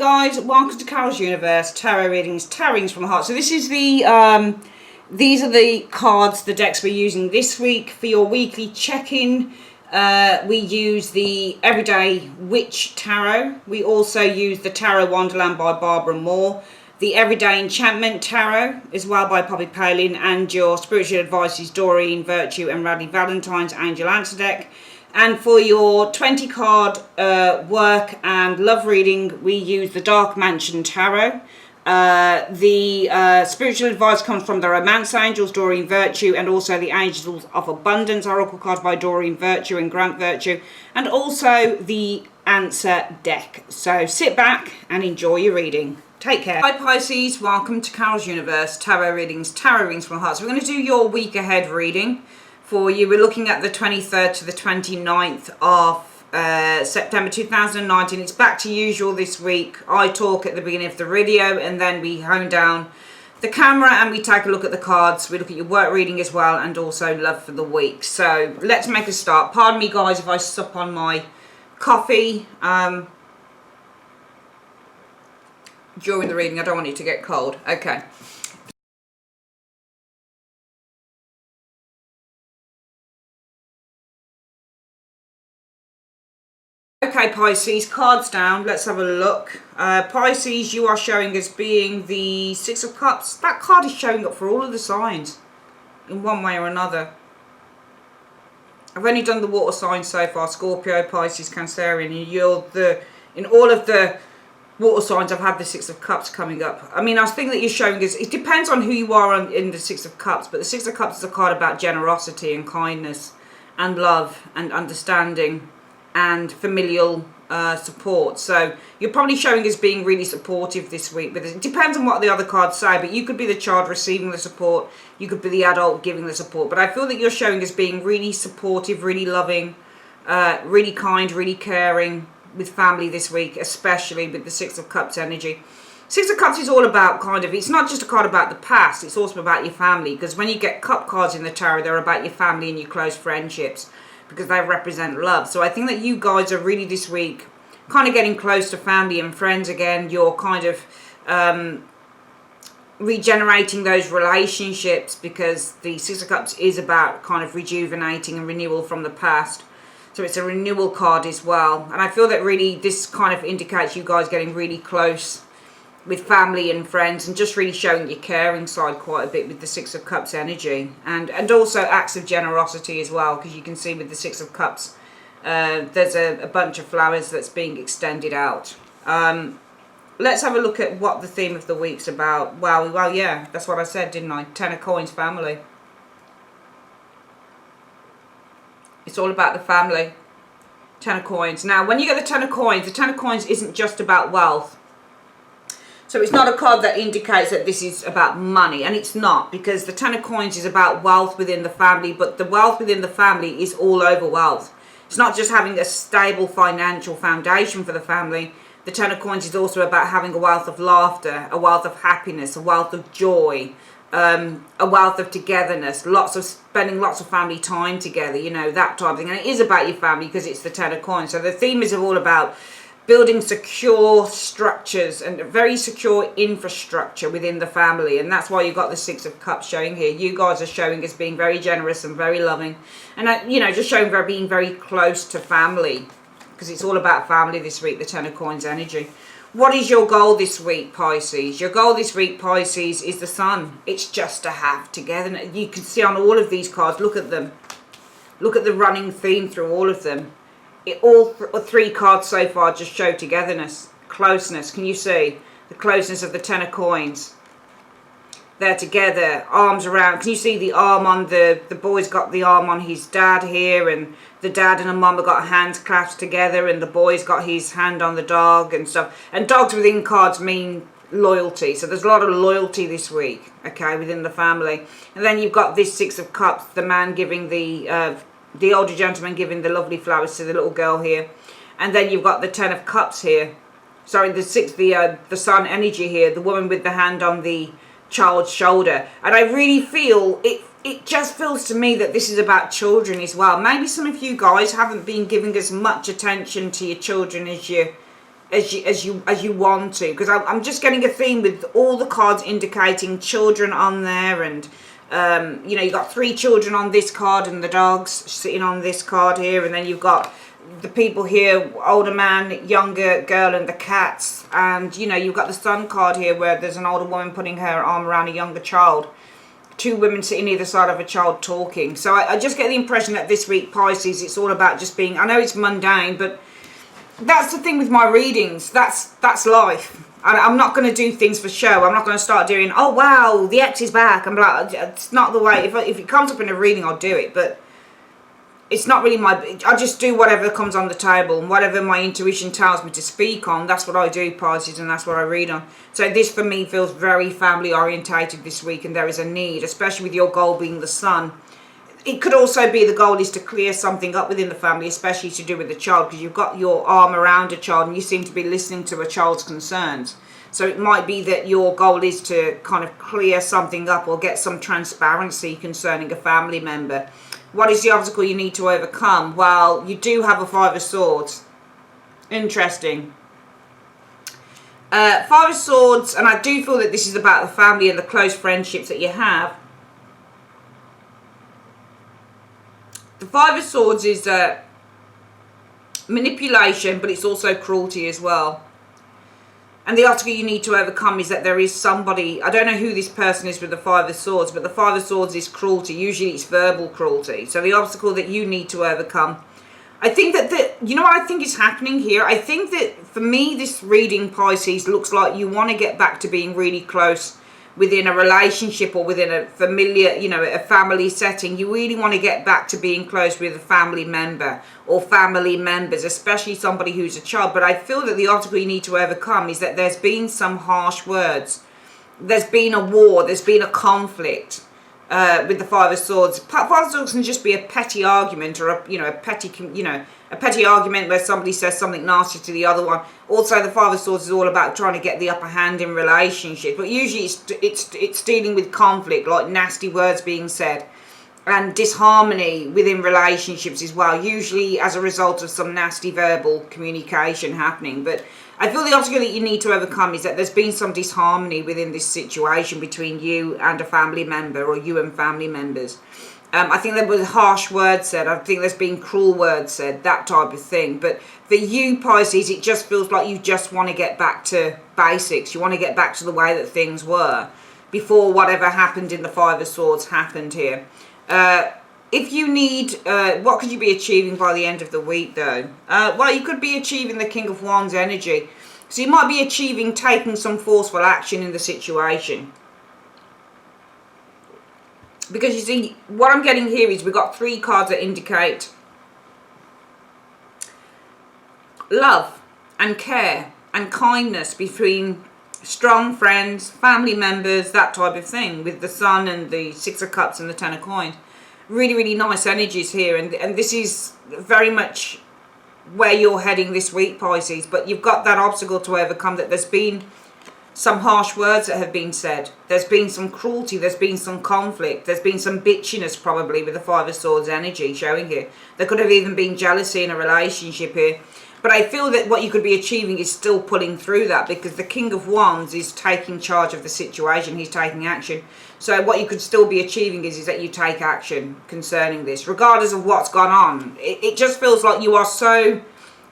guys, welcome to Carol's Universe, Tarot Readings, Tarot Readings from the Heart. So this is the, these are the cards, the decks we're using this week for your weekly check-in. We use the Everyday Witch Tarot. We also use the Tarot Wonderland by Barbara Moore, the Everyday Enchantment Tarot as well by Poppy Palin, and your Spiritual Advices, Doreen Virtue and Radley Valentine's Angel Answer deck. And for your 20 card work and love reading, we use the Dark Mansion Tarot. The spiritual advice comes from the Romance Angels, Doreen Virtue, and also the Angels of Abundance Oracle cards by Doreen Virtue and Grant Virtue, and also the Answer deck. So sit back and enjoy your reading. Take care. Hi Pisces, welcome to Carol's Universe, Tarot Readings, Tarot Readings from the Heart. So we're going to do your week ahead reading for you. We're looking at the 23rd to the 29th of September 2019. It's back to usual this week. I talk at the beginning of the video and then we hone down the camera and we take a look at the cards. We look at your work reading as well and also love for the week. So let's make a start. Pardon me guys if I sup on my coffee during the reading. I don't want it to get cold. Okay. Okay, Pisces, cards down. Let's have a look. Pisces, you are showing as being the Six of Cups. That card is showing up for all of the signs in one way or another. I've only done the water signs so far, Scorpio, Pisces, Cancerian. In all of the water signs, I've had the Six of Cups coming up. I mean, I think that you're showing us, it depends on who you are in the Six of Cups, but the Six of Cups is a card about generosity and kindness and love and understanding and familial support. So you're probably showing as being really supportive this week, but it depends on what the other cards say. But you could be the child receiving the support, you could be the adult giving the support, but I feel that you're showing as being really supportive, really loving, really kind, really caring with family this week, especially with the Six of Cups energy. Six of Cups is all about it's not just a card about the past, it's also about your family, because when you get cup cards in the tarot, they're about your family and your close friendships, because they represent love. So I think that you guys are really this week kind of getting close to family and friends again. You're kind of regenerating those relationships, because the Six of Cups is about kind of rejuvenating and renewal from the past. So it's a renewal card as well. And I feel that really this kind of indicates you guys getting really close with family and friends, and just really showing your caring side quite a bit with the Six of Cups energy, and also acts of generosity as well, because you can see with the Six of Cups there's a bunch of flowers that's being extended out. Let's have a look at what the theme of the week's about. Well, yeah, that's what I said, didn't I? Ten of Coins, family. It's all about the family. Ten of Coins. Now, when you get the Ten of Coins isn't just about wealth. So it's not a card that indicates that this is about money, and it's not, because the Ten of Coins is about wealth within the family, but the wealth within the family is all over wealth. It's not just having a stable financial foundation for the family. The Ten of Coins is also about having a wealth of laughter, a wealth of happiness, a wealth of joy, a wealth of togetherness, spending lots of family time together, you know, that type of thing. And it is about your family because it's the Ten of Coins. So the theme is all about building secure structures and a very secure infrastructure within the family, and that's why you've got the Six of Cups showing here. You guys are showing as being very generous and very loving, and you know, just showing being very close to family, because it's all about family this week, the Ten of Coins energy. What is your goal this week, Pisces? Your goal this week, Pisces, is the Sun. It's just to have together. You can see on all of these cards, look at them, look at the running theme through all of them. All three cards so far just show togetherness, closeness. Can you see the closeness of the Ten of Coins? They're together, arms around. Can you see the arm on the boy's got the arm on his dad here, and the dad and the mum have got hands clasped together, and the boy's got his hand on the dog and stuff. And dogs within cards mean loyalty, so there's a lot of loyalty this week, okay, within the family. And then you've got this Six of Cups, the man giving the older gentleman giving the lovely flowers to the little girl here, and then you've got the Ten of Cups here. Sorry, the Sun energy here, the woman with the hand on the child's shoulder. And I really feel it just feels to me that this is about children as well. Maybe some of you guys haven't been giving as much attention to your children as you as you want to, because I'm just getting a theme with all the cards indicating children on there, and you know, you've got 3 children on this card and the dogs sitting on this card here, and then you've got the people here, older man, younger girl, and the cats, and you know, you've got the sun card here where there's an older woman putting her arm around a younger child, 2 women sitting either side of a child talking. So I just get the impression that this week, Pisces, it's all about just being, I know it's mundane, but that's the thing with my readings, that's life. I'm not going to do things for show. I'm not going to start doing, oh wow, the ex is back. I'm like, it's not the way. If it comes up in a reading, I'll do it, but it's not really I just do whatever comes on the table, and whatever my intuition tells me to speak on, that's what I do, Pisces, and that's what I read on. So this for me feels very family orientated this week, and there is a need, especially with your goal being the sun. It could also be the goal is to clear something up within the family, especially to do with the child, because you've got your arm around a child and you seem to be listening to a child's concerns. So it might be that your goal is to kind of clear something up or get some transparency concerning a family member. What is the obstacle you need to overcome? Well, you do have a 5 of Swords. Interesting. 5 of Swords, and I do feel that this is about the family and the close friendships that you have. The 5 of Swords is manipulation, but it's also cruelty as well. And the obstacle you need to overcome is that there is somebody, I don't know who this person is with the 5 of Swords, but the 5 of Swords is cruelty. Usually it's verbal cruelty. So the obstacle that you need to overcome. I think that, you know what I think is happening here? I think that for me, this reading, Pisces, looks like you want to get back to being really close within a relationship or within a familiar, you know, a family setting. You really want to get back to being close with a family member or family members, especially somebody who's a child. But I feel that the obstacle you need to overcome is that there's been some harsh words. There's been a war. There's been a conflict with the 5 of Swords. 5 of Swords can just be a petty argument, or a petty argument where somebody says something nasty to the other one. Also, the 5 of Swords is all about trying to get the upper hand in relationships, but usually it's dealing with conflict, like nasty words being said, and disharmony within relationships as well, usually as a result of some nasty verbal communication happening. But I feel the obstacle that you need to overcome is that there's been some disharmony within this situation between you and a family member, or you and family members. I think there was harsh words said. I think there's been cruel words said, that type of thing. But for you, Pisces, it just feels like you just want to get back to basics. You want to get back to the way that things were before whatever happened in the 5 of Swords happened here. If you need, what could you be achieving by the end of the week, though? Well, you could be achieving the King of Wands energy. So you might be achieving taking some forceful action in the situation. Because you see, what I'm getting here is we've got 3 cards that indicate love and care and kindness between strong friends, family members, that type of thing, with the Sun and the 6 of Cups and the 10 of Coins. Really, really nice energies here, and this is very much where you're heading this week, Pisces. But you've got that obstacle to overcome, that there's been some harsh words that have been said. There's been some cruelty. There's been some conflict. There's been some bitchiness, probably, with the 5 of Swords energy showing here. There could have even been jealousy in a relationship here. But I feel that what you could be achieving is still pulling through that, because the King of Wands is taking charge of the situation. He's taking action. So what you could still be achieving is that you take action concerning this, regardless of what's gone on. It just feels like you are so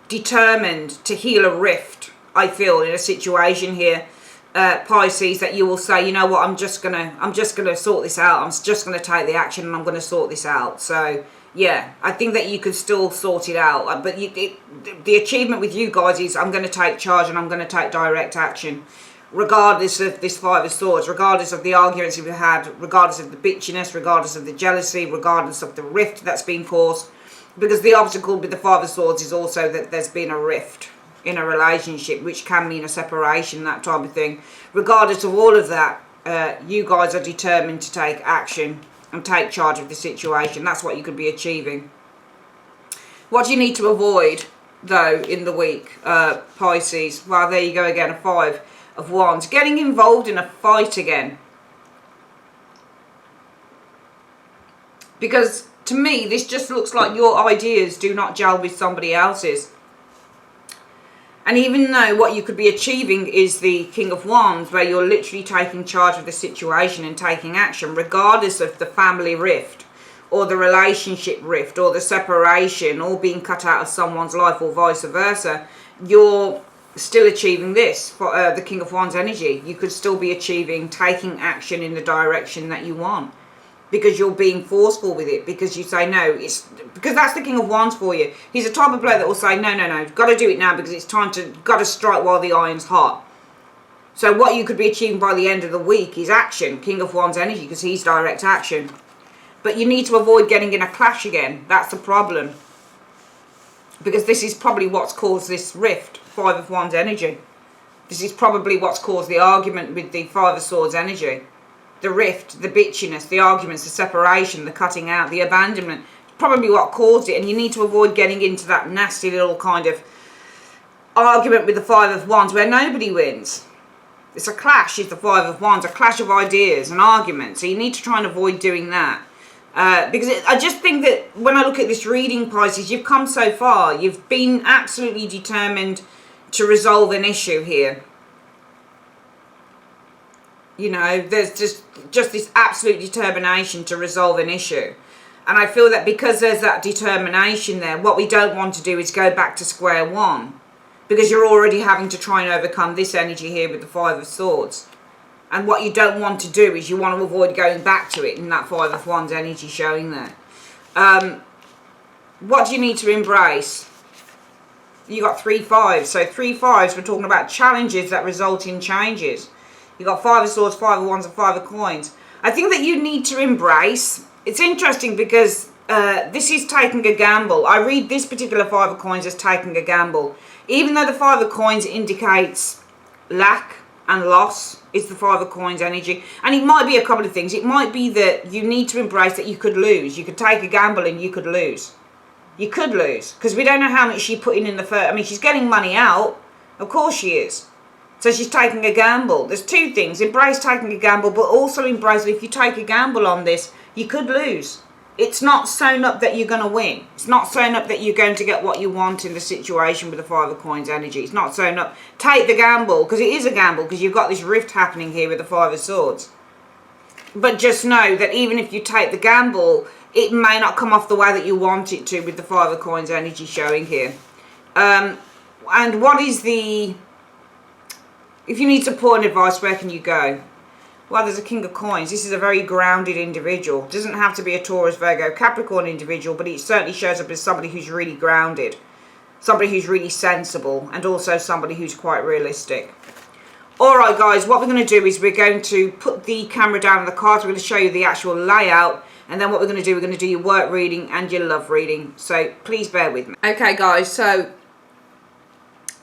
determined to heal a rift, I feel, in a situation here, Pisces, that you will say, you know what, I'm just gonna sort this out. I'm just gonna take the action, and I'm gonna sort this out. So yeah, I think that you could still sort it out. But the achievement with you guys is, I'm going to take charge and I'm going to take direct action, regardless of this 5 of Swords, regardless of the arguments you've had, regardless of the bitchiness, regardless of the jealousy, regardless of the rift that's been caused. Because the obstacle with the 5 of Swords is also that there's been a rift in a relationship, which can mean a separation, that type of thing. Regardless of all of that, you guys are determined to take action and take charge of the situation. That's what you could be achieving. What do you need to avoid, though, in the week, Pisces? Well, there you go again, a 5 of Wands. Getting involved in a fight again. Because, to me, this just looks like your ideas do not gel with somebody else's. And even though what you could be achieving is the King of Wands, where you're literally taking charge of the situation and taking action, regardless of the family rift, or the relationship rift, or the separation, or being cut out of someone's life, or vice versa, you're still achieving this for the King of Wands energy. You could still be achieving taking action in the direction that you want, because you're being forceful with it, because you say no. It's because that's the King of Wands for you. He's a type of player that will say no, got to do it now, because it's time to, got to strike while the iron's hot. So what you could be achieving by the end of the week is action, King of Wands energy, because he's direct action. But you need to avoid getting in a clash again. That's the problem, because this is probably what's caused this rift, Five of Wands energy. This is probably what's caused the argument with the Five of Swords energy. The rift, the bitchiness, the arguments, the separation, the cutting out, the abandonment. Probably what caused it. And you need to avoid getting into that nasty little kind of argument with the Five of Wands where nobody wins. It's a clash, is the Five of Wands, a clash of ideas, an argument. So you need to try and avoid doing that. Because I just think that when I look at this reading, Pisces, you've come so far. You've been absolutely determined to resolve an issue here. You know, there's just this absolute determination to resolve an issue. And I feel that because there's that determination there, what we don't want to do is go back to square one. Because you're already having to try and overcome this energy here with the Five of Swords. And what you don't want to do is you want to avoid going back to it in that Five of Wands energy showing there. What do you need to embrace? You got 3 fives. So 3 fives, we're talking about challenges that result in changes. You got Five of Swords, Five of Wands, and Five of Coins. I think that you need to embrace. It's interesting because this is taking a gamble. I read this particular Five of Coins as taking a gamble. Even though the Five of Coins indicates lack and loss, it's the Five of Coins energy. And it might be a couple of things. It might be that you need to embrace that you could lose. You could take a gamble and you could lose. You could lose. Because we don't know how much she's putting in the first. I mean, she's getting money out. Of course she is. So she's taking a gamble. There's two things. Embrace taking a gamble, but also embrace that if you take a gamble on this, you could lose. It's not sewn up that you're going to win. It's not sewn up that you're going to get what you want in the situation with the Five of Coins energy. It's not sewn up. Take the gamble, because it is a gamble, because you've got this rift happening here with the Five of Swords. But just know that even if you take the gamble, it may not come off the way that you want it to with the Five of Coins energy showing here. And what is the... If you need support and advice, where can you go? Well, there's a King of Coins. This is a very grounded individual. It doesn't have to be a Taurus, Virgo, Capricorn individual, but it certainly shows up as somebody who's really grounded. Somebody who's really sensible, and also somebody who's quite realistic. Alright guys, what we're going to do is we're going to put the camera down on the cards. We're going to show you the actual layout. And then what we're going to do, we're going to do your work reading and your love reading. So please bear with me. Okay guys, so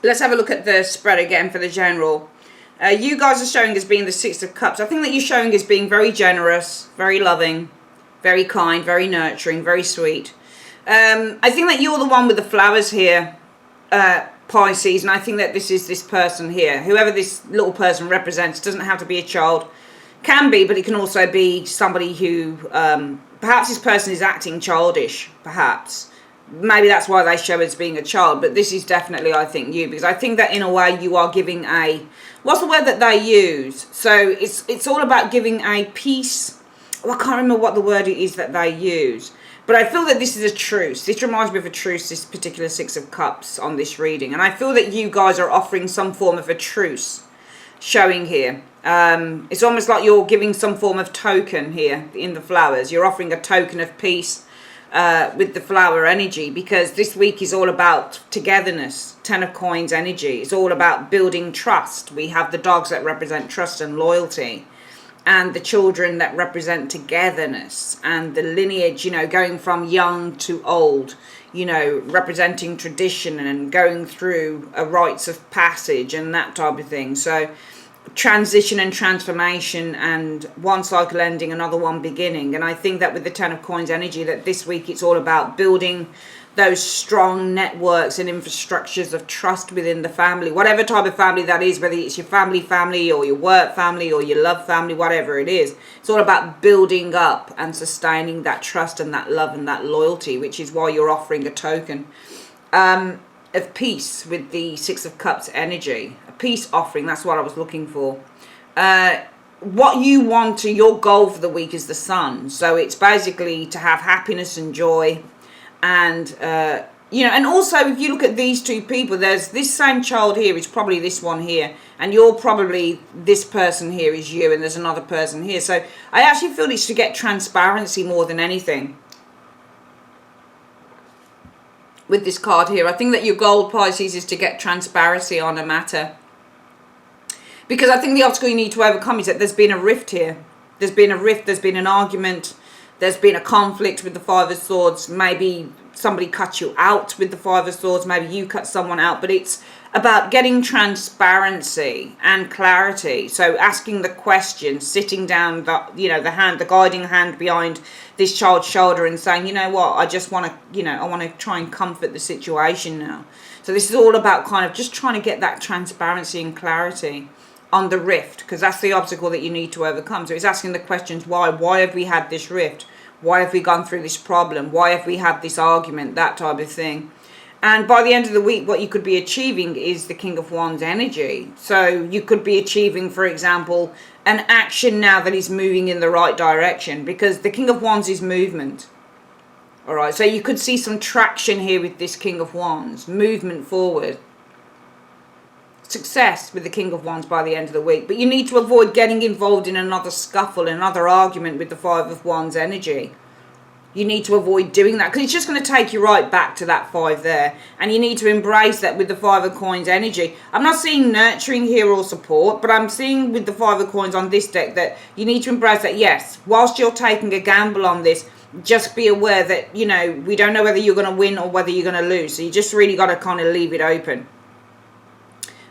let's have a look at the spread again for the general. You guys are showing as being the Six of Cups. I think that you're showing as being very generous, very loving, very kind, very nurturing, very sweet. I think that you're the one with the flowers here, Pisces, and I think that this is this person here. Whoever this little person represents, doesn't have to be a child. Can be, but it can also be somebody who, perhaps this person is acting childish, perhaps. Maybe that's why they show as being a child, but this is definitely, I think, you, because I think that in a way you are giving a, what's the word that they use? So it's all about giving a peace. Oh, I can't remember what the word it is that they use, but I feel that this is a truce. This reminds me of a truce, this particular Six of Cups on this reading, and I feel that you guys are offering some form of a truce showing here. It's almost like you're giving some form of token here in the flowers. You're offering a token of peace with the flower energy, because this week is all about togetherness. Ten of Coins energy. It's all about building trust. We have the dogs that represent trust and loyalty, and the children that represent togetherness, and the lineage, you know, going from young to old, you know, representing tradition and going through a rites of passage and that type of thing. So transition and transformation, and one cycle ending, another one beginning. And I think that with the Ten of Coins energy, that this week it's all about building those strong networks and infrastructures of trust within the family, whatever type of family that is, whether it's your family or your work family or your love family, whatever it is. It's all about building up and sustaining that trust and that love and that loyalty, which is why you're offering a token. of peace with the Six of Cups energy. A peace offering, that's what I was looking for. What you want to, your goal for the week is the Sun. So it's basically to have happiness and joy. And, you know, and also if you look at these two people, there's this same child here, it's probably this one here. And you're probably, this person here is you, and there's another person here. So I actually feel it's to get transparency more than anything. With this card here, I think that your goal, Pisces, is to get transparency on a matter. Because I think the obstacle you need to overcome is that there's been a rift here. There's been a rift, there's been an argument, there's been a conflict with the Five of Swords. Maybe somebody cut you out with the Five of Swords, maybe you cut someone out. But it's about getting transparency and clarity. So asking the question, sitting down, the guiding hand behind this child's shoulder and saying, you know what, I just want to, I want to try and comfort the situation now. So this is all about kind of just trying to get that transparency and clarity on the rift, because that's the obstacle that you need to overcome. So it's asking the questions, why have we had this rift? Why have we gone through this problem? Why have we had this argument? That type of thing. And by the end of the week, what you could be achieving is the King of Wands energy. So you could be achieving, for example, an action now that is moving in the right direction, because the King of Wands is movement. All right, so you could see some traction here with this King of Wands, movement forward. Success with the King of Wands by the end of the week. But you need to avoid getting involved in another scuffle, another argument with the Five of Wands energy. You need to avoid doing that, because it's just going to take you right back to that 5 there. And you need to embrace that with the 5 of Coins energy. I'm not seeing nurturing here or support, but I'm seeing with the 5 of Coins on this deck that you need to embrace that, yes, whilst you're taking a gamble on this, just be aware that, we don't know whether you're going to win or whether you're going to lose. So you just really got to kind of leave it open.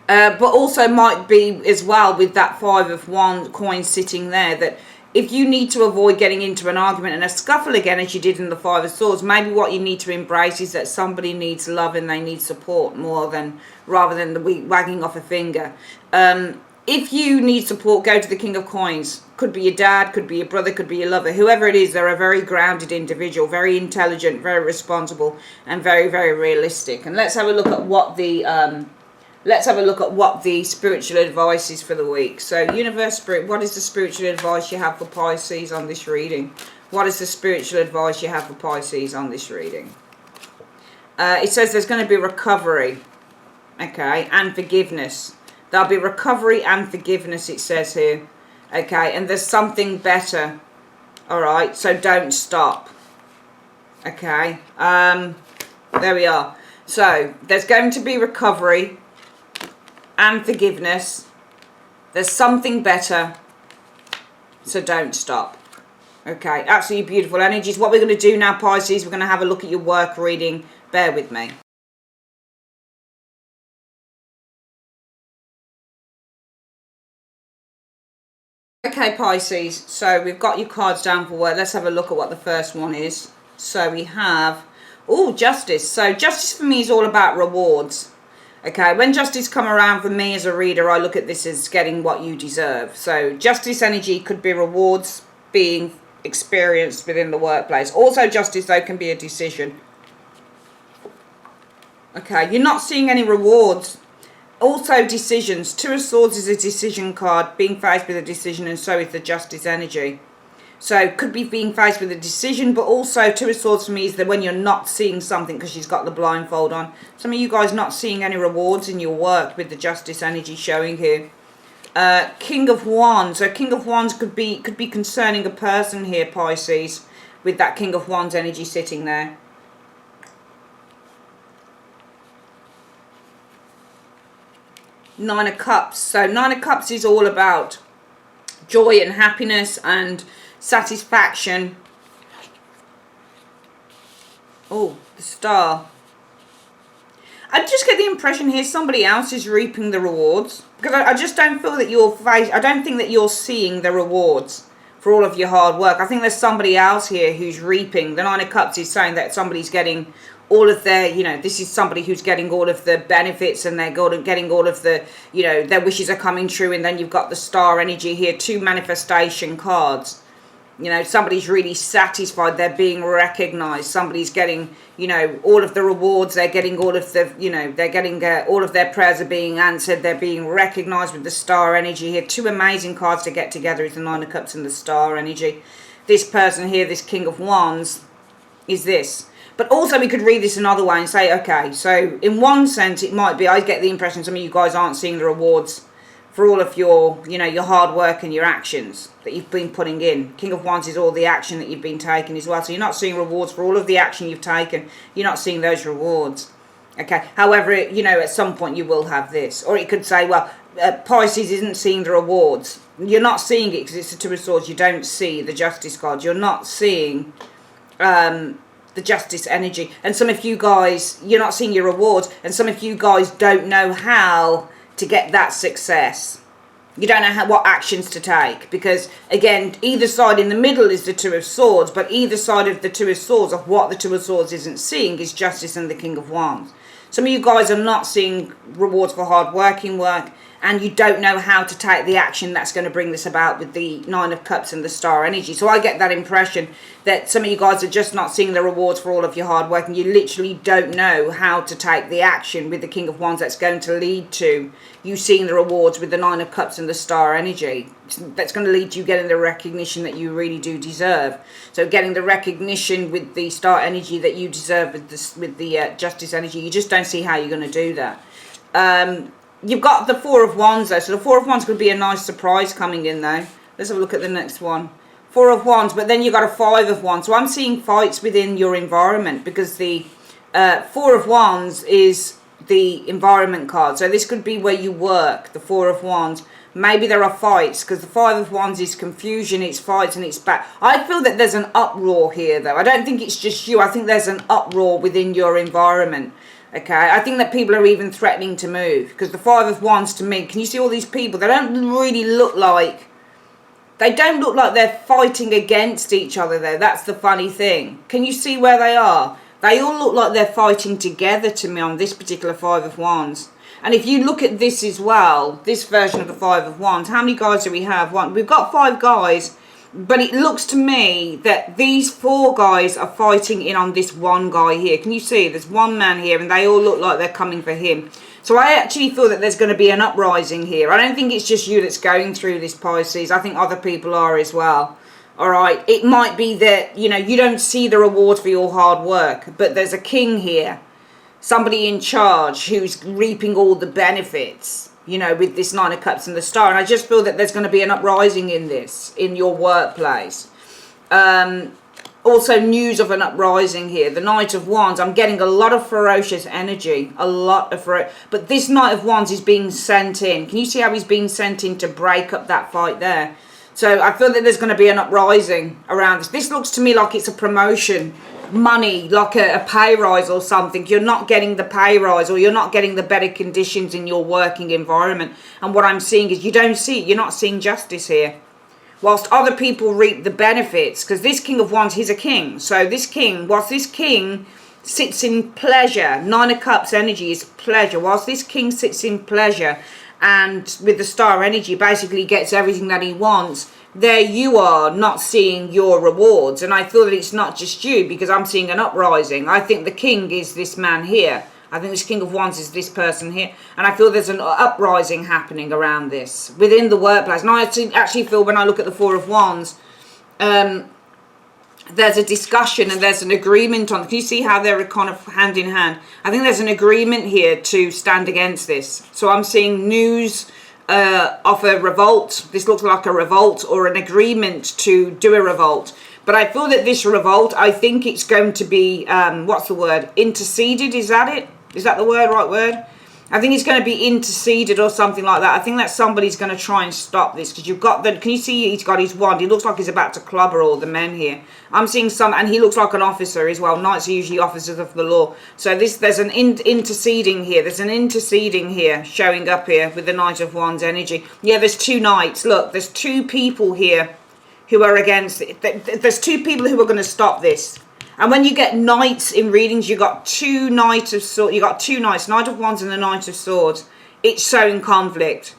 But also might be as well with that 5 of Wands coins sitting there, that if you need to avoid getting into an argument and a scuffle again, as you did in the 5 of Swords, maybe what you need to embrace is that somebody needs love and they need support rather than the wagging off a finger. If you need support, go to the King of Coins. Could be your dad, could be your brother, could be your lover. Whoever it is, they're a very grounded individual, very intelligent, very responsible, and very, very realistic. And let's have a look at what the spiritual advice is for the week. So, Universe, Spirit, what is the spiritual advice you have for Pisces on this reading? What is the spiritual advice you have for Pisces on this reading? It says there's going to be recovery, okay, and forgiveness. There'll be recovery and forgiveness, it says here, okay, and there's something better, all right, so don't stop, okay. There we are. So, there's going to be recovery and forgiveness. There's something better, so don't stop. Okay, absolutely beautiful energies. What we're going to do now, Pisces, we're going to have a look at your work reading. Bear with me. Okay, Pisces, so we've got your cards down for work. Let's have a look at what the first one is. So we have, Justice. So Justice for me is all about rewards. Okay, when Justice come around for me as a reader, I look at this as getting what you deserve. So Justice energy could be rewards being experienced within the workplace. Also, Justice, though, can be a decision. Okay, you're not seeing any rewards. Also, decisions. Two of Swords is a decision card, being faced with a decision, and so is the Justice energy. So, could be being faced with a decision, but also Two of Swords for me is that when you're not seeing something, because she's got the blindfold on. Some of you guys not seeing any rewards in your work with the Justice energy showing here. King of Wands. So, King of Wands could be concerning a person here, Pisces, with that King of Wands energy sitting there. Nine of Cups. So, Nine of Cups is all about joy and happiness and satisfaction. Oh, the Star. I just get the impression here somebody else is reaping the rewards, because I just don't feel that I don't think that you're seeing the rewards for all of your hard work. I think there's somebody else here who's reaping. The Nine of Cups is saying that somebody's getting all of their, this is somebody who's getting all of the benefits, and they're getting all of the, their wishes are coming true. And then you've got the Star energy here, two manifestation cards. You know, somebody's really satisfied, they're being recognized, somebody's getting, you know, all of the rewards, they're getting all of the, you know, they're getting all of their prayers are being answered, they're being recognized with the star energy here. Two amazing cards to get together is the Nine of Cups and the star energy. This person here, this King of Wands, is this. But also we could read this another way and say, okay, so in one sense it might be, I get the impression some of you guys aren't seeing the rewards for all of your, you know, your hard work and your actions that you've been putting in. King of Wands is all the action that you've been taking as well. So you're not seeing rewards for all of the action you've taken. You're not seeing those rewards. Okay. However, you know, at some point you will have this. Or it could say, well, Pisces isn't seeing the rewards. You're not seeing it because it's the Two of Swords. You don't see the Justice card. You're not seeing the Justice energy. And some of you guys, you're not seeing your rewards. And some of you guys don't know how to get that success. You don't know what actions to take, because again, either side in the middle is the Two of Swords, but either side of the Two of Swords, of what the Two of Swords isn't seeing, is Justice and the King of Wands. Some of you guys are not seeing rewards for hard working work, and you don't know how to take the action that's going to bring this about with the Nine of Cups and the star energy. So I get that impression that some of you guys are just not seeing the rewards for all of your hard work, and you literally don't know how to take the action with the King of Wands that's going to lead to you seeing the rewards with the Nine of Cups and the star energy. That's going to lead to you getting the recognition that you really do deserve. So getting the recognition with the star energy that you deserve with the Justice energy, you just don't see how you're going to do that. You've got the Four of Wands though, so the Four of Wands could be a nice surprise coming in though. Let's have a look at the next one. Four of Wands, but then you've got a Five of Wands. So I'm seeing fights within your environment, because the Four of Wands is the environment card. So this could be where you work, the Four of Wands. Maybe there are fights, because the Five of Wands is confusion, it's fights and it's back. I feel that there's an uproar here though. I don't think it's just you. I think there's an uproar within your environment. Okay, I think that people are even threatening to move, because the Five of Wands to me, can you see all these people? They don't really look like, they're fighting against each other though. That's the funny thing. Can you see where they are? They all look like they're fighting together to me on this particular Five of Wands. And if you look at this as well, this version of the Five of Wands, how many guys do we have? One. We've got 5 guys. But it looks to me that these 4 guys are fighting in on this one guy here. Can you see? There's one man here and they all look like they're coming for him. So I actually feel that there's going to be an uprising here. I don't think it's just you that's going through this, Pisces. I think other people are as well. All right. It might be that, you know, you don't see the reward for your hard work. But there's a king here. Somebody in charge who's reaping all the benefits, you know, with this Nine of Cups and the star. And I just feel that there's going to be an uprising in this, in your workplace. Also news of an uprising here. The Knight of Wands, I'm getting a lot of ferocious energy. A lot of but this Knight of Wands is being sent in. Can you see how he's being sent in to break up that fight there? So I feel that there's going to be an uprising around this. This looks to me like it's a promotion. Money, like a pay rise or something. You're not getting the pay rise, or you're not getting the better conditions in your working environment. And what I'm seeing is you're not seeing justice here. Whilst other people reap the benefits, because this King of Wands, he's a king. So this king, whilst this king sits in pleasure, Nine of Cups energy is pleasure. Whilst this king sits in pleasure and with the star energy basically gets everything that he wants, there you are not seeing your rewards. And I feel that it's not just you, because I'm seeing an uprising. I think the king is this man here. I think this King of Wands is this person here. And I feel there's an uprising happening around this within the workplace. And I actually feel when I look at the Four of Wands, there's a discussion and there's an agreement on. Can you see how they're kind of hand in hand? I think there's an agreement here to stand against this. So I'm seeing news of a revolt. This looks like a revolt or an agreement to do a revolt. But I feel that this revolt, I think it's going to be, what's the word? Interceded, is that it? Is that the word, right word? I think it's going to be interceded or something like that. I think that somebody's going to try and stop this, because you've got the, can you see he's got his wand? He looks like he's about to clubber all the men here. I'm seeing some, and he looks like an officer as well. Knights are usually officers of the law. So there's an interceding here. There's an interceding here showing up here with the Knight of Wands energy. Yeah, there's 2 knights. Look, there's 2 people here who are against it. There's 2 people who are going to stop this. And when you get knights in readings, you got 2 knights of swords. You got 2 knights, Knight of Wands and the Knight of Swords. It's showing conflict.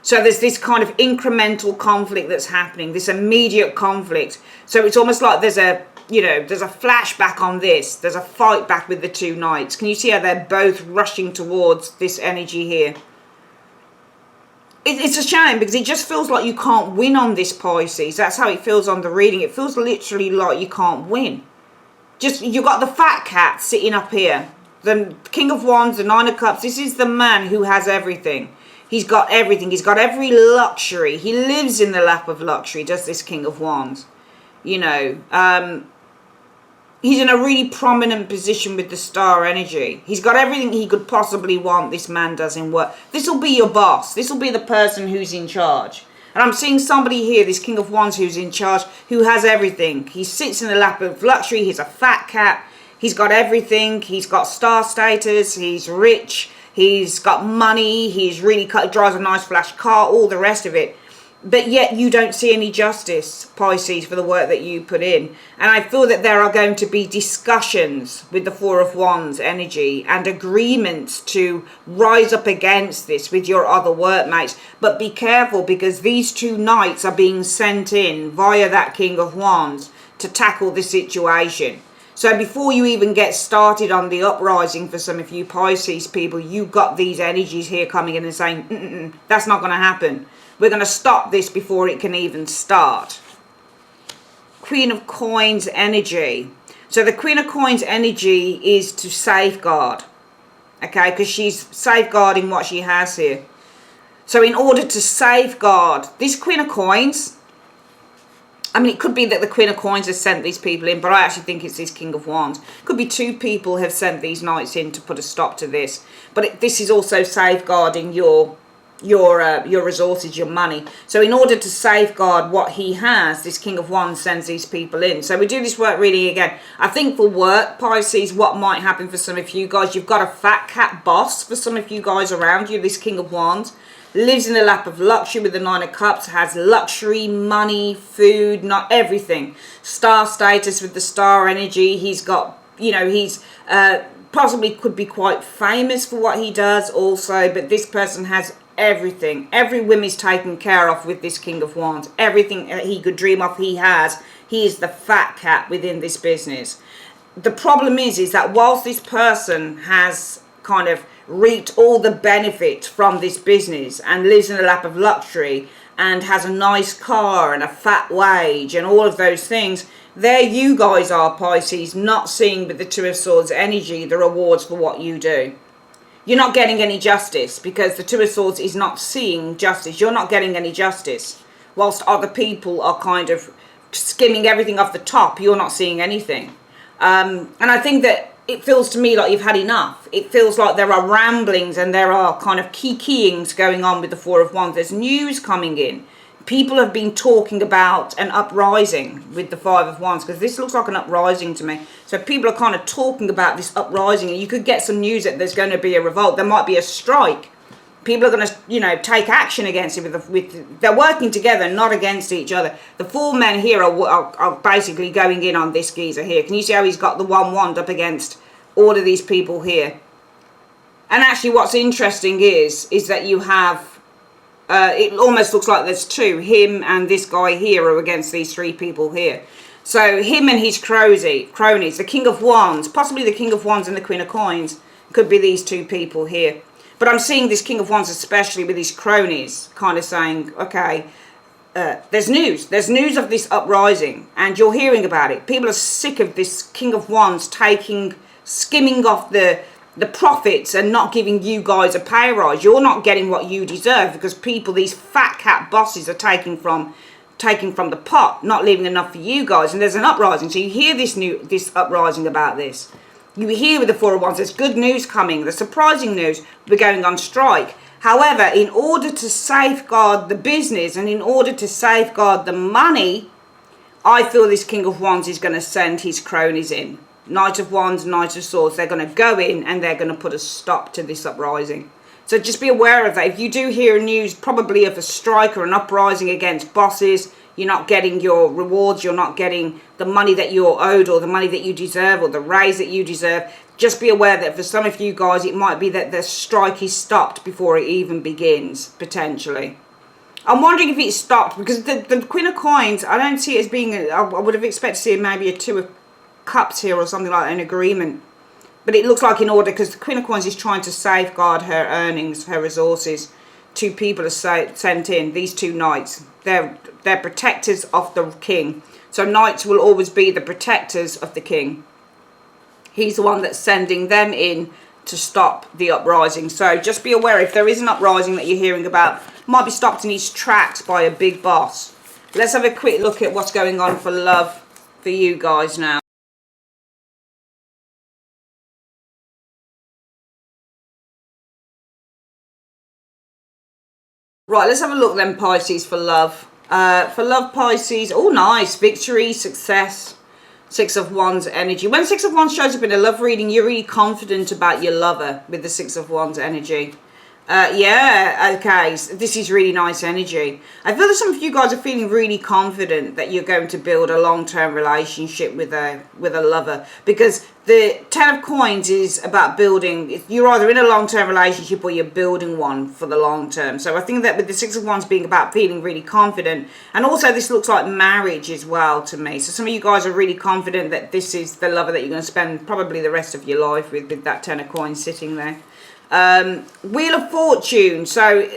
So there's this kind of incremental conflict that's happening, this immediate conflict. So it's almost like there's a, you know, there's a flashback on this. There's a fight back with the two knights. Can you see how they're both rushing towards this energy here? It's a shame because it just feels like you can't win on this, Pisces. That's how it feels on the reading. It feels literally like you can't win. Just, you've got the fat cat sitting up here. The King of Wands, the Nine of Cups. This is the man who has everything. He's got everything. He's got every luxury. He lives in the lap of luxury, does this King of Wands. You know, he's in a really prominent position with the star energy. He's got everything he could possibly want, this man does in work. This will be your boss. This will be the person who's in charge. And I'm seeing somebody here, this King of Wands, who's in charge, who has everything. He sits in the lap of luxury. He's a fat cat. He's got everything. He's got star status. He's rich. He's got money. He's really drives a nice flash car, all the rest of it. But yet you don't see any justice, Pisces, for the work that you put in. And I feel that there are going to be discussions with the Four of Wands energy and agreements to rise up against this with your other workmates. But be careful, because these two knights are being sent in via that King of Wands to tackle the situation. So before you even get started on the uprising for some of you Pisces people, you've got these energies here coming in and saying, that's not going to happen. We're going to stop this before it can even start. Queen of Coins energy. So the Queen of Coins energy is to safeguard. Okay, because she's safeguarding what she has here. So in order to safeguard this Queen of Coins, I mean, it could be that the Queen of Coins has sent these people in, but I actually think it's this King of Wands. Could be two people have sent these knights in to put a stop to this. But this is also safeguarding your resources, your money. So in order to safeguard what he has, this King of Wands sends these people in. So we do this work really again. I think for work, Pisces, what might happen for some of you guys, you've got a fat cat boss for some of you guys around you, this King of Wands. Lives in the lap of luxury with the Nine of Cups, has luxury, money, food, not everything. Star status with the star energy. He's got, you know, he's possibly could be quite famous for what he does also, but this person has everything. Every whim is taken care of with this King of Wands. Everything that he could dream of, he has. He is the fat cat within this business. The problem is that whilst this person has kind of reaped all the benefit from this business and lives in a lap of luxury and has a nice car and a fat wage and all of those things, there you guys are, Pisces, not seeing with the Two of Swords energy the rewards for what you do. You're not getting any justice because the Two of Swords is not seeing justice. You're not getting any justice. Whilst other people are kind of skimming everything off the top, you're not seeing anything. And I think that it feels to me like you've had enough. It feels like there are ramblings and there are kind of keyings going on with the Four of Wands. There's news coming in. People have been talking about an uprising with the Five of Wands, because this looks like an uprising to me. So people are kind of talking about this uprising, and you could get some news that there's going to be a revolt. There might be a strike. People are going to, you know, take action against it. They're working together, not against each other. The four men here are basically going in on this geezer here. Can you see how he's got the one wand up against all of these people here? And actually what's interesting is that you have, it almost looks like there's two. Him and this guy here are against these three people here. So him and his cronies, the King of Wands, possibly the King of Wands and the Queen of Coins, could be these two people here. But I'm seeing this King of Wands, especially with his cronies, kind of saying, okay, there's news. There's news of this uprising, and you're hearing about it. People are sick of this King of Wands skimming off the profits and not giving you guys a pay rise. You're not getting what you deserve because people, these fat cat bosses, are taking from the pot, not leaving enough for you guys. And there's an uprising. So you hear this uprising about this. You hear with the Four of Wands, there's good news coming. The surprising news, we're going on strike. However, in order to safeguard the business and in order to safeguard the money, I feel this King of Wands is going to send his cronies in. Knight of Wands, Knight of Swords, they're going to go in and they're going to put a stop to this uprising. So just be aware of that. If you do hear news, probably of a strike or an uprising against bosses, you're not getting your rewards, you're not getting the money that you're owed or the money that you deserve or the raise that you deserve. Just be aware that for some of you guys, it might be that the strike is stopped before it even begins, potentially. I'm wondering if it stopped, because the Queen of Coins, I don't see it as being, I would have expected to see maybe a Two of Cups here or something like that, an agreement. But it looks like in order, because the Queen of Coins is trying to safeguard her earnings, her resources. Two people are sent in, these two knights. They're protectors of the king. So knights will always be the protectors of the king. He's the one that's sending them in to stop the uprising. So just be aware, if there is an uprising that you're hearing about, might be stopped in its tracks by a big boss. Let's have a quick look at what's going on for love for you guys now. Right, let's have a look then, Pisces, for love. For love, Pisces, oh nice, victory, success, Six of Wands energy. When Six of Wands shows up in a love reading, you're really confident about your lover with the Six of Wands energy. Yeah, okay, so this is really nice energy. I feel that some of you guys are feeling really confident that you're going to build a long-term relationship with a lover, because the Ten of Coins is about building. You're either in a long-term relationship or you're building one for the long term. So I think that with the Six of Wands being about feeling really confident, and also this looks like marriage as well to me. So some of you guys are really confident that this is the lover that you're going to spend probably the rest of your life with that Ten of Coins sitting there. Wheel of Fortune. So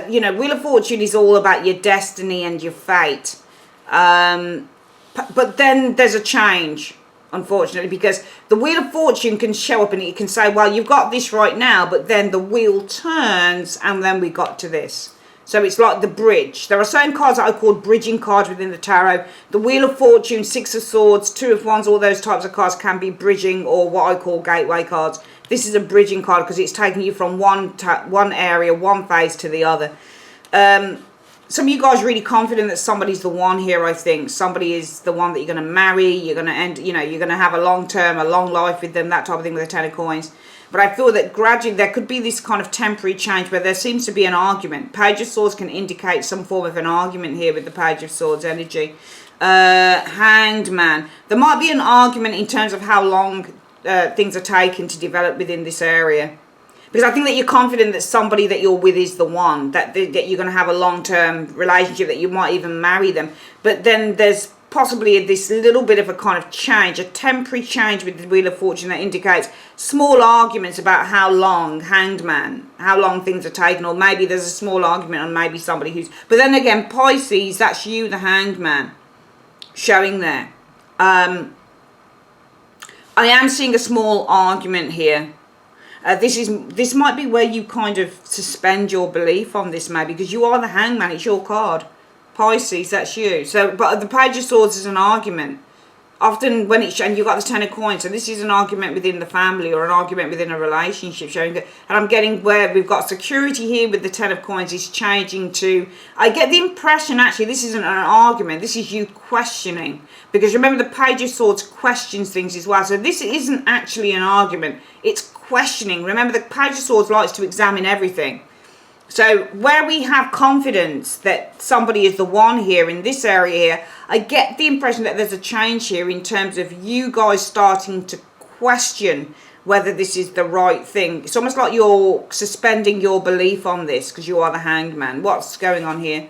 you know, Wheel of Fortune is all about your destiny and your fate, but then there's a change, unfortunately, because the Wheel of Fortune can show up and it can say, well, you've got this right now, but then the wheel turns and then we got to this. So it's like the bridge. There are certain cards that I call bridging cards within the tarot. The Wheel of Fortune, Six of Swords, Two of Wands, all those types of cards can be bridging, or what I call gateway cards. This is a bridging card because it's taking you from one area, one phase to the other. Some of you guys are really confident that somebody's the one here, I think. Somebody is the one that you're going to marry. You're going to end, you know, you're going to have a long term, a long life with them, that type of thing with the Ten of Coins. But I feel that gradually there could be this kind of temporary change where there seems to be an argument. Page of Swords can indicate some form of an argument here with the Page of Swords energy. Hanged Man. There might be an argument in terms of how long things are taken to develop within this area. Because I think that you're confident that somebody that you're with is the one, that you're going to have a long-term relationship, that you might even marry them. But then there's possibly this little bit of a kind of change, a temporary change with the Wheel of Fortune that indicates small arguments about how long, Hanged Man, how long things are taken, or maybe there's a small argument on maybe somebody who's... But then again, Pisces, that's you, the Hanged Man, showing there. I am seeing a small argument here. This might be where you kind of suspend your belief on this, maybe, because you are the Hangman. It's your card, Pisces. That's you. So, but the Page of Swords is an argument. Often when it's, and you've got the Ten of Coins, so this is an argument within the family or an argument within a relationship, showing that, and I'm getting where we've got security here with the Ten of Coins is changing to, I get the impression actually this isn't an argument, this is you questioning, because remember the Page of Swords questions things as well, so this isn't actually an argument, it's questioning. Remember the Page of Swords likes to examine everything. So where we have confidence that somebody is the one here in this area here, I get the impression that there's a change here in terms of you guys starting to question whether this is the right thing. It's almost like you're suspending your belief on this because you are the Hanged Man. What's going on here?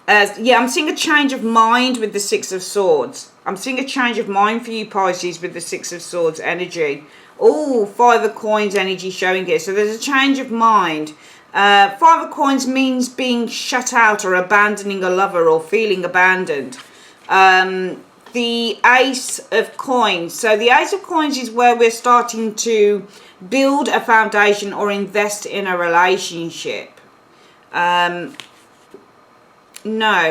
Yeah, I'm seeing a change of mind with the Six of Swords. I'm seeing a change of mind for you, Pisces, with the Six of Swords energy. Oh, Five of Coins energy showing here. So there's a change of mind. Five of Coins means being shut out or abandoning a lover or feeling abandoned. The Ace of Coins. So the Ace of Coins is where we're starting to build a foundation or invest in a relationship. No,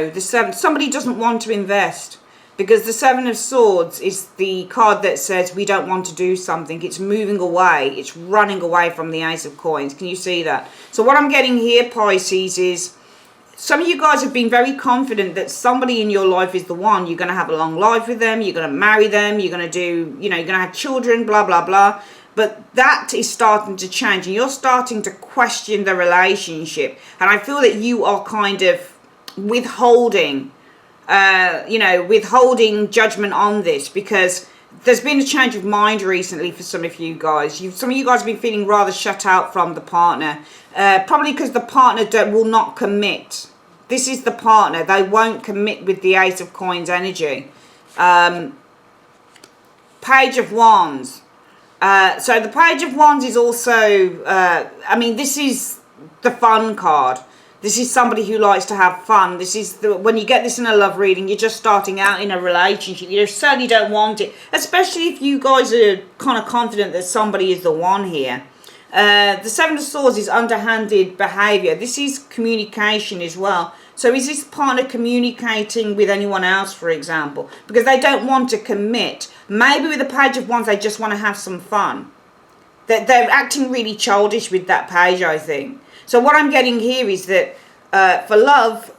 the Seven. Somebody doesn't want to invest. Because the Seven of Swords is the card that says we don't want to do something. It's moving away. It's running away from the Ace of Coins. Can you see that? So what I'm getting here, Pisces, is some of you guys have been very confident that somebody in your life is the one. You're going to have a long life with them. You're going to marry them. You're going to do, you know, you're going to have children, blah, blah, blah. But that is starting to change. And you're starting to question the relationship. And I feel that you are kind of withholding... you know, withholding judgment on this because there's been a change of mind recently for some of you guys. Some of you guys have been feeling rather shut out from the partner, probably because the partner will not commit. This is the partner. They won't commit with the Ace of Coins energy. Page of Wands. So the Page of Wands is also, I mean, this is the fun card. This is somebody who likes to have fun. This is when you get this in a love reading, you're just starting out in a relationship. You certainly don't want it, especially if you guys are kind of confident that somebody is the one here. The Seven of Swords is underhanded behavior. This is communication as well. So is this partner communicating with anyone else, for example? Because they don't want to commit. Maybe with the Page of Wands, they just want to have some fun. They're acting really childish with that page, I think. So what I'm getting here is that for love,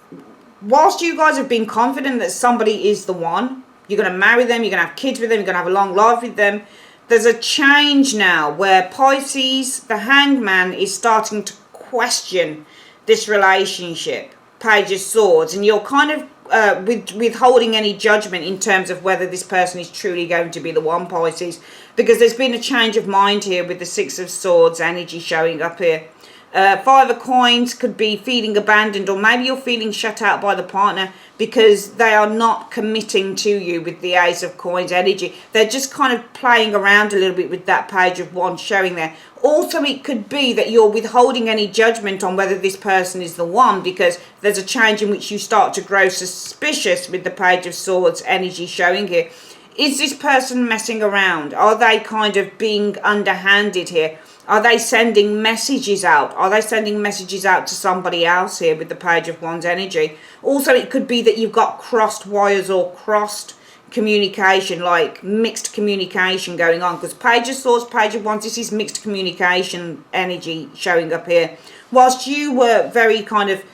whilst you guys have been confident that somebody is the one, you're going to marry them, you're going to have kids with them, you're going to have a long life with them, there's a change now where Pisces, the Hangman, is starting to question this relationship. Page of Swords, and you're kind of withholding any judgment in terms of whether this person is truly going to be the one, Pisces, because there's been a change of mind here with the Six of Swords energy showing up here. Five of Coins could be feeling abandoned, or maybe you're feeling shut out by the partner because they are not committing to you with the Ace of Coins energy. They're just kind of playing around a little bit with that Page of Wands showing there. Also, it could be that you're withholding any judgment on whether this person is the one because there's a change in which you start to grow suspicious with the Page of Swords energy showing here. Is this person messing around? Are they kind of being underhanded here? Are they sending messages out? Are they sending messages out to somebody else here with the Page of Wands energy? Also, it could be that you've got crossed wires or crossed communication, like mixed communication going on. Because Page of Swords, Page of Wands, this is mixed communication energy showing up here. Whilst you were very kind of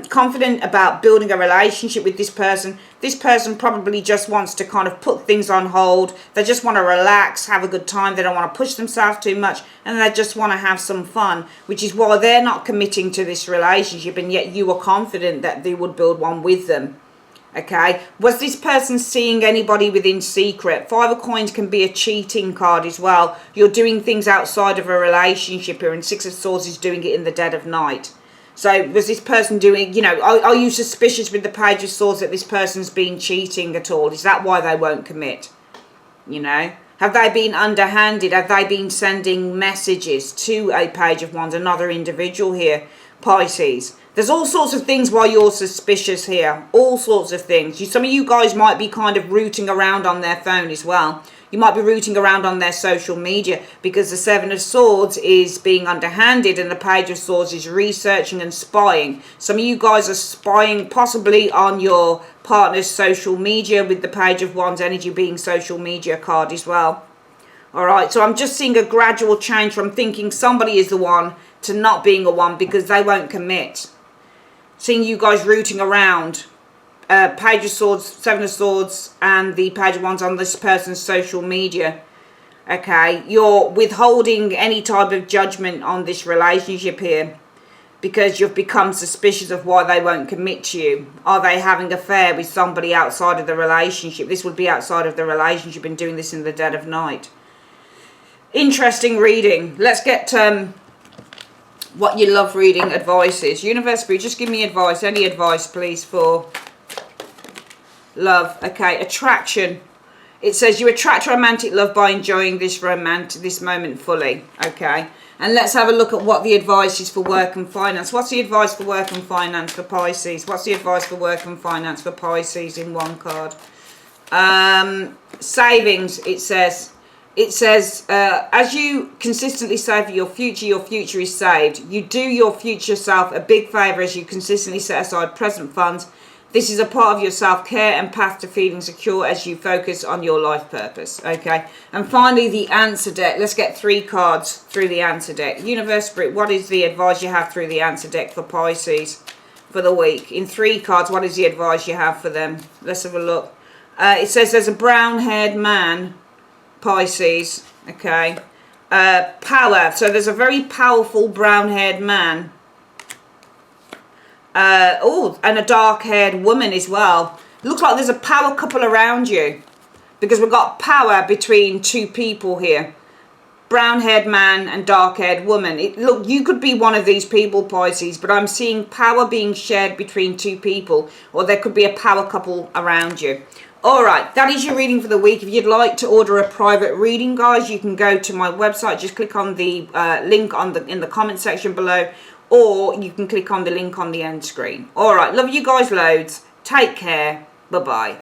confident about building a relationship with this person probably just wants to kind of put things on hold. They just want to relax, have a good time. They don't want to push themselves too much, and they just want to have some fun, which is why they're not committing to this relationship, and yet you were confident that they would build one with them. Okay, was this person seeing anybody within secret? Five of Coins can be a cheating card as well. You're doing things outside of a relationship here, and Six of Swords is doing it in the dead of night. So was this person doing, you know, are you suspicious with the Page of Swords that this person's been cheating at all? Is that why they won't commit? You know, have they been underhanded? Have they been sending messages to a Page of Wands, another individual here, Pisces? There's all sorts of things why you're suspicious here. All sorts of things. Some of you guys might be kind of rooting around on their phone as well. You might be rooting around on their social media because the Seven of Swords is being underhanded and the Page of Swords is researching and spying. Some of you guys are spying possibly on your partner's social media with the Page of Wands energy being social media card as well. Alright, so I'm just seeing a gradual change from thinking somebody is the one to not being a one because they won't commit. Seeing you guys rooting around. Page of Swords, Seven of Swords, and the Page of Wands on this person's social media. Okay, you're withholding any type of judgment on this relationship here because you've become suspicious of why they won't commit to you. Are they having an affair with somebody outside of the relationship? This would be outside of the relationship and doing this in the dead of night. Interesting reading. Let's get what your love reading advice is. Universe Spirit, just give me advice. Any advice, please, for love. Okay, attraction. It says you attract romantic love by enjoying this moment fully. Okay, and let's have a look at what the advice is for work and finance. What's the advice for work and finance for Pisces? What's the advice for work and finance for Pisces in one card? Savings. It says as you consistently save for your future is saved. You do your future self a big favour as you consistently set aside present funds. This is a part of your self-care and path to feeling secure as you focus on your life purpose. Okay. And finally, the answer deck. Let's get 3 cards through the answer deck. Universe Spirit, what is the advice you have through the answer deck for Pisces for the week? In 3 cards, what is the advice you have for them? Let's have a look. It says there's a brown-haired man, Pisces. Okay. Power. So there's a very powerful brown-haired man. And a dark-haired woman as well. Looks like there's a power couple around you because we've got power between 2 people here. brown-haired man and dark-haired woman. Look, you could be one of these people, Pisces, but I'm seeing power being shared between two people, or there could be a power couple around you. All right, that is your reading for the week. If you'd like to order a private reading, guys, you can go to my website. Just click on the link in the comment section below, or you can click on the link on the end screen. All right, love you guys loads. Take care. Bye-bye.